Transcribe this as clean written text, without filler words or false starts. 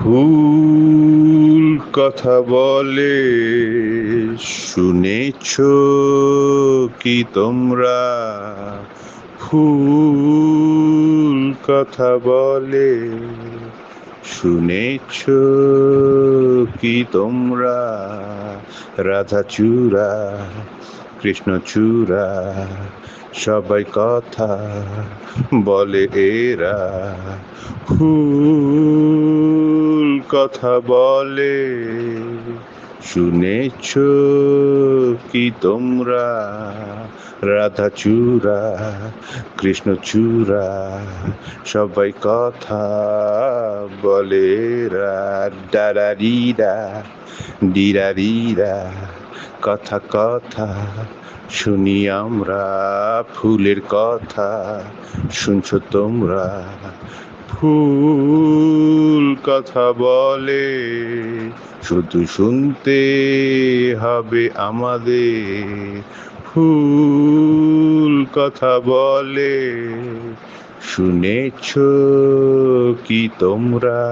ফুল কথা বলে, শুনেছ কি তোমরা? ফুল কথা বলে, শুনেছ কি তোমরা? রাধাচূড়া, কৃষ্ণচূড়া, সবাই কথা বলে এরা। ফুল কথা বলে, শুনেছ কি তোমরা? রাধাচূড়া, কৃষ্ণচূড়া, সবাই কথা বলে এরা। ডারারিরা, ডিরারিরা, কথা কথা শুনি আমরা। ফুলের কথা শুনছো তোমরা? ফুল কথা বলে, শুধু শুনতে হবে আমাদের। ফুল কথা বলে, শুনেছ কি তোমরা?